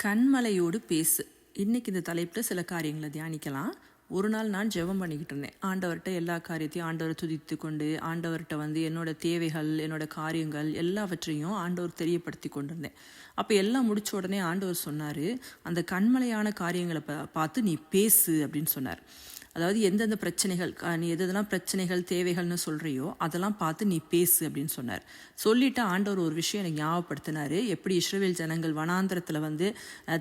கண்மலையோடு பேசு. இன்றைக்கி இந்த தலைப்பில் சில காரியங்களை தியானிக்கலாம். ஒரு நாள் நான் ஜெபம் பண்ணிக்கிட்டு இருந்தேன். ஆண்டவர்கிட்ட எல்லா காரியத்தையும் ஆண்டவரை துதித்து கொண்டு ஆண்டவர்கிட்ட என்னோடய தேவைகள், என்னோடய காரியங்கள் எல்லாவற்றையும் ஆண்டவர் தெரியப்படுத்தி கொண்டிருந்தேன். அப்போ எல்லாம் முடிச்ச உடனே ஆண்டவர் சொன்னார், அந்த கண்மலையான காரியங்களை பார்த்து நீ பேசு அப்படின்னு சொன்னார். அதாவது எந்தெந்த பிரச்சனைகள், நீ எதெல்லாம் பிரச்சனைகள் தேவைகள்னு சொல்கிறியோ அதெல்லாம் பார்த்து நீ பேசு அப்படின்னு சொன்னார். சொல்லிவிட்டு ஆண்டவர் ஒரு விஷயம் எனக்கு ஞாபகப்படுத்தினார். எப்படி இஸ்ரவேல் ஜனங்கள் வனாந்திரத்தில்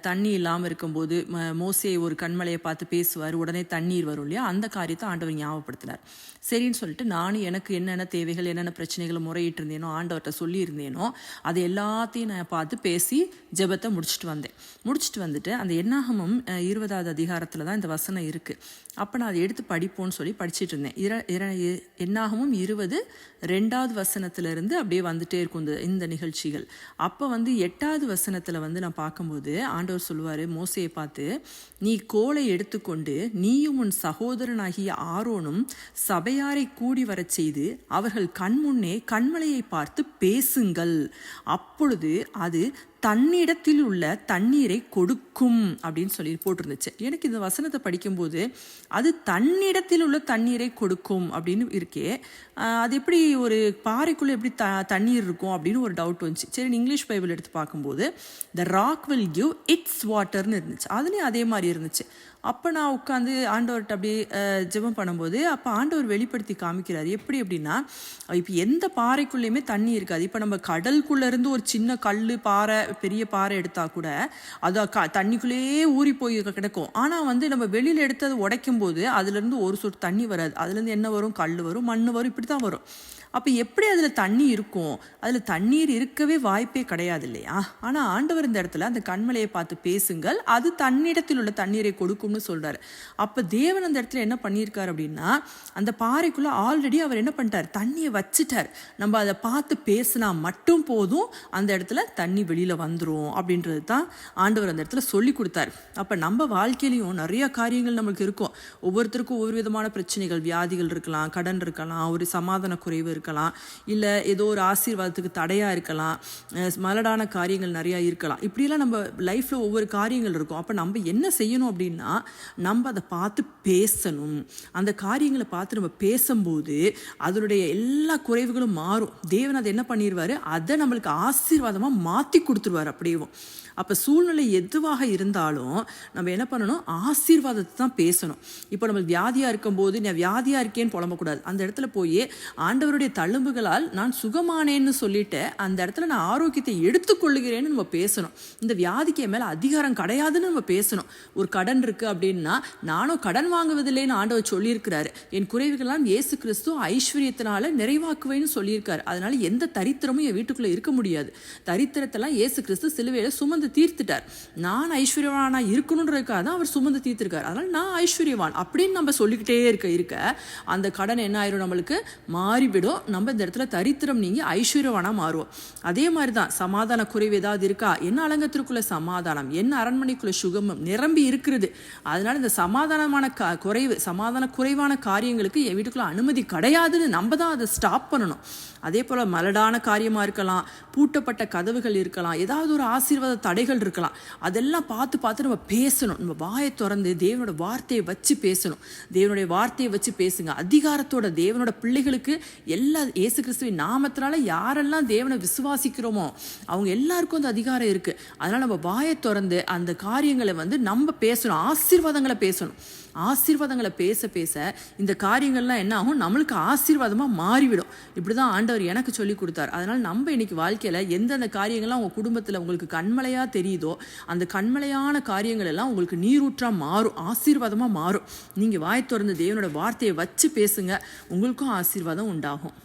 தண்ணி இல்லாமல் இருக்கும்போது மோசே ஒரு கண்மலையை பார்த்து பேசுவார், உடனே தண்ணீர் வரும் இல்லையா, அந்த காரியத்தை ஆண்டவர் ஞாபகப்படுத்தினார். சரின்னு சொல்லிட்டு நானும் எனக்கு என்னென்ன தேவைகள், என்னென்ன பிரச்சனைகளை முறையிட்டு இருந்தேனோ, ஆண்டவர்கிட்ட சொல்லியிருந்தேனோ அது எல்லாத்தையும் நான் பார்த்து பேசி ஜெபத்தை முடிச்சுட்டு வந்துட்டு அந்த என்னாகமம் 20வது அதிகாரத்தில் தான் இந்த வசனம் இருக்குது. அப்போ நான் அதை எடுத்து படிப்போன்னு சொல்லி படிச்சுட்டு இருந்தேன். என்னாகமும் 20:2 வசனத்திலிருந்து அப்படியே வந்துட்டே இருக்கும் இந்த நிகழ்ச்சிகள். அப்போ 8வது வசனத்தில் நான் பார்க்கும்போது ஆண்டவர் சொல்லுவார் மோசையை பார்த்து, நீ கோலை எடுத்துக்கொண்டு நீயும் உன் சகோதரனாகிய ஆரோனும் சபையாரை கூடி வரச் செய்து அவர்கள் கண்முன்னே கண்மலையை பார்த்து பேசுங்கள், அப்பொழுது அது தன்னிடத்தில் உள்ள தண்ணீரை கொடுக்கும் அப்படின்னு சொல்லி போட்டிருந்துச்சு. எனக்கு இந்த வசனத்தை படிக்கும்போது அது தன்னிடத்தில் உள்ள தண்ணீரை கொடுக்கும் அப்படின்னு இருக்கே, அது எப்படி ஒரு பாறைக்குள்ளே எப்படி தண்ணீர் இருக்கும் அப்படின்னு ஒரு டவுட் வந்துச்சு. சரி, இங்கிலீஷ் பைபிள் எடுத்து பார்க்கும்போது த ராக் வில் கிவ் இட்ஸ் வாட்டர்னு இருந்துச்சு. அதுலேயும் அதே மாதிரி இருந்துச்சு. அப்போ நான் உட்காந்து ஆண்டவர்கிட்ட அப்படியே ஜெபம் பண்ணும்போது அப்போ ஆண்டவர் வெளிப்படுத்தி காமிக்கிறார். எப்படி அப்படின்னா, இப்போ எந்த பாறைக்குள்ளேயுமே தண்ணி இருக்காது. இப்போ நம்ம கடலுக்குள்ளேருந்து ஒரு சின்ன கல், பாறை, பெரிய பாறை எடுத்தால் கூட அது தண்ணிக்குள்ளேயே ஊறி போய் கிடக்கும். ஆனால் நம்ம வெளியில் எடுத்து அதை உடைக்கும் போது அதுலேருந்து ஒரு சொட்டு தண்ணி வராது. அதுலேருந்து என்ன வரும்? கல் வரும், மண் வரும், இப்படி தான் வரும். அப்போ எப்படி அதில் தண்ணி இருக்கும்? அதில் தண்ணீர் இருக்கவே வாய்ப்பே கிடையாது இல்லையா? ஆனால் ஆண்டவர் இந்த இடத்துல அந்த கண்மலையை பார்த்து பேசுங்கள், அது தன்னிடத்தில் உள்ள தண்ணீரை கொடுக்கும்னு சொல்கிறார். அப்போ தேவன் அந்த இடத்துல என்ன பண்ணியிருக்கார் அப்படின்னா, அந்த பாறைக்குள்ளே ஆல்ரெடி அவர் என்ன பண்ணிட்டார்? தண்ணியை வச்சுட்டார். நம்ம அதை பார்த்து பேசினா மட்டும் போதும், அந்த இடத்துல தண்ணி வெளியில் வந்துடும் அப்படின்றது தான் ஆண்டவர் அந்த இடத்துல சொல்லி கொடுத்தார். அப்போ நம்ம வாழ்க்கையிலையும் நிறைய காரியங்கள் நம்மளுக்கு இருக்கும். ஒவ்வொருத்தருக்கும் ஒவ்வொரு விதமான பிரச்சனைகள், வியாதிகள் இருக்கலாம், கடன் இருக்கலாம், ஒரு சமாதான குறைவு இருக்கலாம், இல்லை ஏதோ ஒரு ஆசீர்வாதத்துக்கு தடையாக இருக்கலாம், மலடான காரியங்கள் நிறையா இருக்கலாம். இப்படியெல்லாம் நம்ம லைஃப்பில் ஒவ்வொரு காரியங்கள் இருக்கும். அப்போ நம்ம என்ன செய்யணும் அப்படின்னா, நம்ம அதை பார்த்து பேசணும். அந்த காரியங்களை பார்த்து நம்ம பேசும்போது அதனுடைய எல்லா குறைவுகளும் மாறும். தேவன் அதை என்ன பண்ணிடுவார்? அதை நம்மளுக்கு ஆசீர்வாதமாக மாற்றி கொடுத்துருவார் அப்படியேவும். அப்போ சூழ்நிலை எதுவாக இருந்தாலும் நம்ம என்ன பண்ணணும்? ஆசீர்வாதத்தை தான் பேசணும். இப்போ நம்ம வியாதியாக இருக்கும்போது நான் வியாதியாக இருக்கேன்னு புலம்பக்கூடாது. அந்த இடத்துல போய் ஆண்டவருடைய தழும்புகளால் நான் சுகமானேன்னு சொல்லிட்டு அந்த இடத்துல நான் ஆரோக்கியத்தை எடுத்துக்கொள்ளுகிறேன்னு நம்ம பேசணும். இந்த வியாதிக்கு என் மேலே அதிகாரம் கிடையாதுன்னு நம்ம பேசணும். ஒரு கடன் இருக்குது அப்படின்னா, நானும் கடன் வாங்குவதில்லைன்னு ஆண்டவர் சொல்லியிருக்கிறாரு. என் குறைவுகள்லாம் இயேசு கிறிஸ்து ஐஸ்வர்யத்தினால நிறைவாக்குவேன்னு சொல்லியிருக்காரு. அதனால எந்த தரித்திரமும் என் வீட்டுக்குள்ளே இருக்க முடியாது. தரித்திரத்தெல்லாம் இயேசு கிறிஸ்து சிலுவையில் சுமந்து தீர்த்துட்டார். நான் ஐஸ்வர்யவானா இருக்கணுன்றதுக்காக தான் அவர் சுமந்து தீர்த்திருக்கார். அதனால நான் ஐஸ்வர்யவான் அப்படின்னு நம்ம சொல்லிக்கிட்டே இருக்க அந்த கடன் என்ன ஆயிரும்? நம்மளுக்கு மாறிவிடும். நம்ம இந்த இடத்துல தரித்திரம் நீங்கி ஐஸ்வர்யவானா மாறுவோம். அதே மாதிரி தான் சமாதான குறைவு ஏதாவது இருக்கா? என்ன அலங்கத்திற்குள்ள சமாதானம், என்ன அரண்மனைக்குள்ள சுகமம் நிரம்பி இருக்கிறது. அதனால இந்த சமாதான குறைவான காரியங்களுக்கு என் வீட்டுக்குள்ள அனுமதி கிடையாதுன்னு நம்ம தான் அதை ஸ்டாப் பண்ணணும். அதே போல் மலடான காரியமாக இருக்கலாம், பூட்டப்பட்ட கதவுகள் இருக்கலாம், ஏதாவது ஒரு ஆசீர்வாத தடைகள் இருக்கலாம். அதெல்லாம் பார்த்து நம்ம பேசணும். நம்ம வாயை திறந்து தேவனோட வார்த்தையை வச்சு பேசணும். தேவனுடைய வார்த்தையை வச்சு பேசுங்க. அதிகாரத்தோட தேவனோட பிள்ளைகளுக்கு எல்லா இயேசு கிறிஸ்துவின் நாமத்தினால யாரெல்லாம் தேவனை விசுவாசிக்கிறோமோ அவங்க எல்லாருக்கும் அந்த அதிகாரம் இருக்குது. அதனால் நம்ம வாயை திறந்து அந்த காரியங்களை நம்ம பேசணும். ஆசீர்வாதங்களை பேசணும். ஆசீர்வாதங்களை பேச இந்த காரியங்கள்லாம் என்ன ஆகும்? நம்மளுக்கு ஆசீர்வாதமாக மாறிவிடும். இப்படி தான் ஆண்டவர் எனக்கு சொல்லி கொடுத்தார். அதனால் நம்ம இன்னைக்கு வாழ்க்கையில் எந்தெந்த காரியங்கள்லாம் உங்கள் குடும்பத்தில் உங்களுக்கு கண்மலையாக தெரியுதோ அந்த கண்மலையான காரியங்கள் எல்லாம் உங்களுக்கு நீரூற்றாக மாறும், ஆசீர்வாதமாக மாறும். நீங்கள் வாய் திறந்து தேவனோட வார்த்தையை வச்சு பேசுங்க, உங்களுக்கும் ஆசீர்வாதம் உண்டாகும்.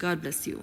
God bless you.